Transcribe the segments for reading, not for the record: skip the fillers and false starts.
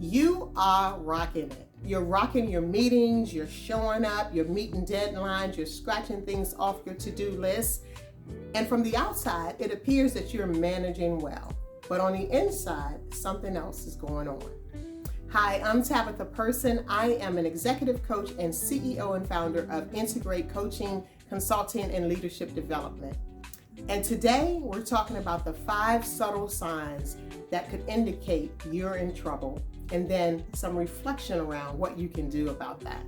You are rocking it. You're rocking your meetings, you're showing up, you're meeting deadlines, you're scratching things off your to-do list. And from the outside, it appears that you're managing well. But on the inside, something else is going on. Hi, I'm Tabitha Person. I am an executive coach and CEO and founder of Integrate Coaching, Consulting, and Leadership Development. And today we're talking about the 5 subtle signs that could indicate you're in trouble, and then some reflection around what you can do about that.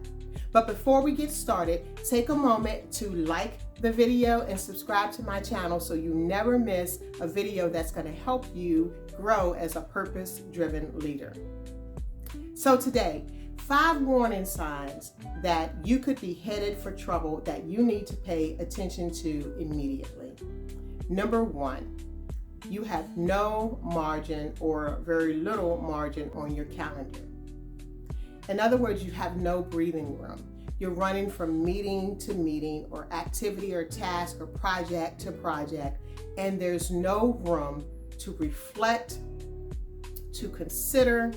But before we get started, take a moment to like the video and subscribe to my channel so you never miss a video that's going to help you grow as a purpose-driven leader. So today, 5 warning signs that you could be headed for trouble that you need to pay attention to immediately. Number 1, you have no margin or very little margin on your calendar. In other words, you have no breathing room. You're running from meeting to meeting or activity or task or project to project, and there's no room to reflect, to consider,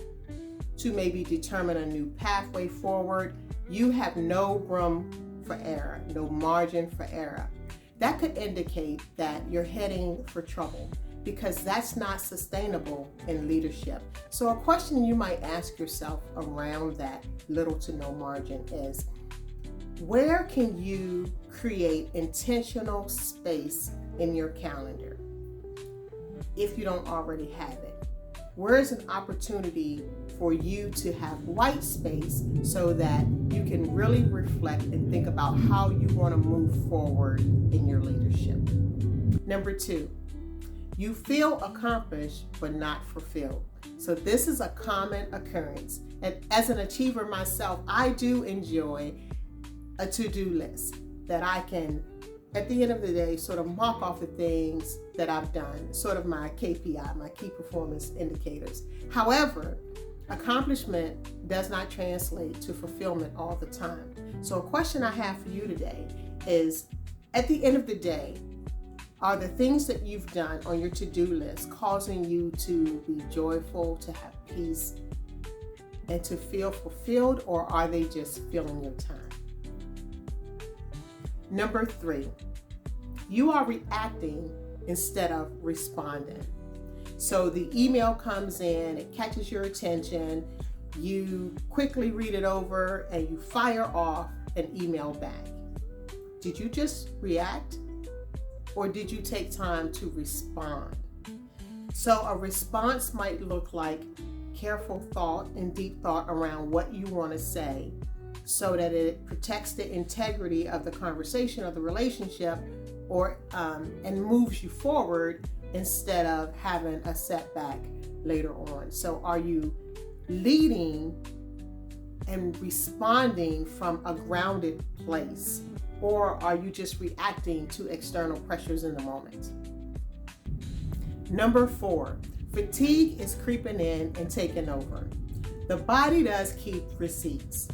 to maybe determine a new pathway forward. You have no room for error, no margin for error. That could indicate that you're heading for trouble, because that's not sustainable in leadership. So a question you might ask yourself around that little to no margin is, where can you create intentional space in your calendar if you don't already have it? Where is an opportunity for you to have white space so that you can really reflect and think about how you want to move forward in your leadership? Number 2, you feel accomplished but not fulfilled. So this is a common occurrence. And as an achiever myself, I do enjoy a to-do list that I can, at the end of the day, sort of mark off the things that I've done, sort of my KPI, my key performance indicators. However, accomplishment does not translate to fulfillment all the time. So a question I have for you today is, at the end of the day, are the things that you've done on your to-do list causing you to be joyful, to have peace, and to feel fulfilled, or are they just filling your time? Number 3, you are reacting instead of responding. So the email comes in, it catches your attention, you quickly read it over, and you fire off an email back. Did you just react? Or did you take time to respond? So a response might look like careful thought and deep thought around what you want to say so that it protects the integrity of the conversation or the relationship, or and moves you forward instead of having a setback later on. So are you leading and responding from a grounded place, or are you just reacting to external pressures in the moment? Number 4, fatigue is creeping in and taking over. The body does keep receipts.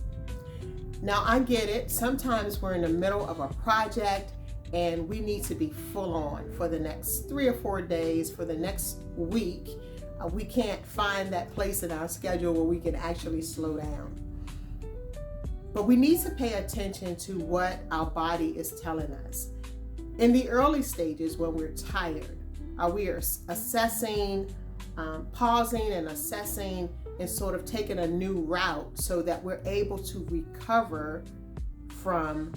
Now I get it, sometimes we're in the middle of a project and we need to be full on for the next 3 or 4 days, for the next week. We can't find that place in our schedule where we can actually slow down. But we need to pay attention to what our body is telling us. In the early stages when we're tired, we are assessing, pausing and assessing, and sort of taking a new route so that we're able to recover from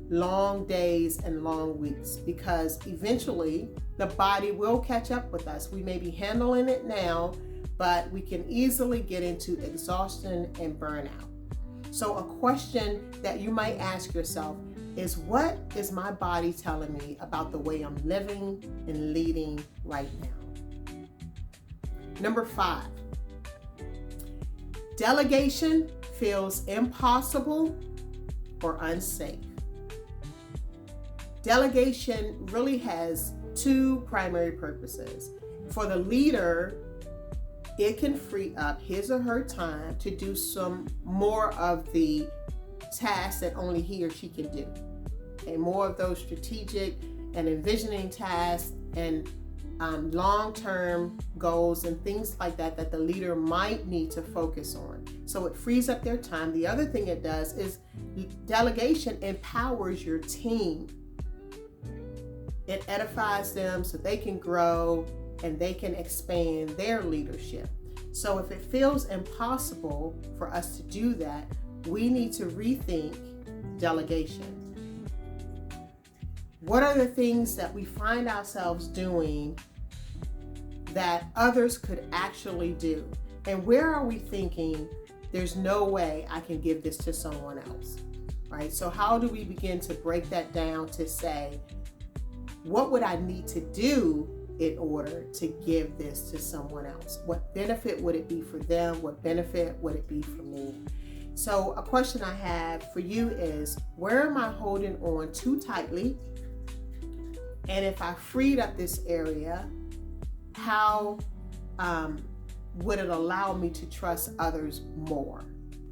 long days and long weeks, because eventually the body will catch up with us. We may be handling it now, but we can easily get into exhaustion and burnout. So a question that you might ask yourself is, what is my body telling me about the way I'm living and leading right now? Number 5, delegation feels impossible or unsafe. Delegation really has 2 primary purposes. For the leader, it can free up his or her time to do some more of the tasks that only he or she can do. Okay, more of those strategic and envisioning tasks, and long-term goals and things like that that the leader might need to focus on. So it frees up their time. The other thing it does is delegation empowers your team. It edifies them so they can grow and they can expand their leadership. So if it feels impossible for us to do that, we need to rethink delegation. What are the things that we find ourselves doing that others could actually do? And where are we thinking, there's no way I can give this to someone else, right? So how do we begin to break that down to say, what would I need to do in order to give this to someone else? What benefit would it be for them? What benefit would it be for me? So a question I have for you is, where am I holding on too tightly? And if I freed up this area, how would it allow me to trust others more?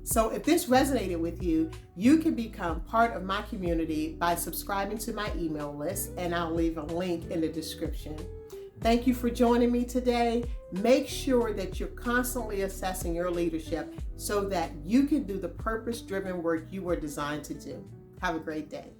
So if this resonated with you, you can become part of my community by subscribing to my email list, and I'll leave a link in the description. Thank you for joining me today. Make sure that you're constantly assessing your leadership so that you can do the purpose-driven work you were designed to do. Have a great day.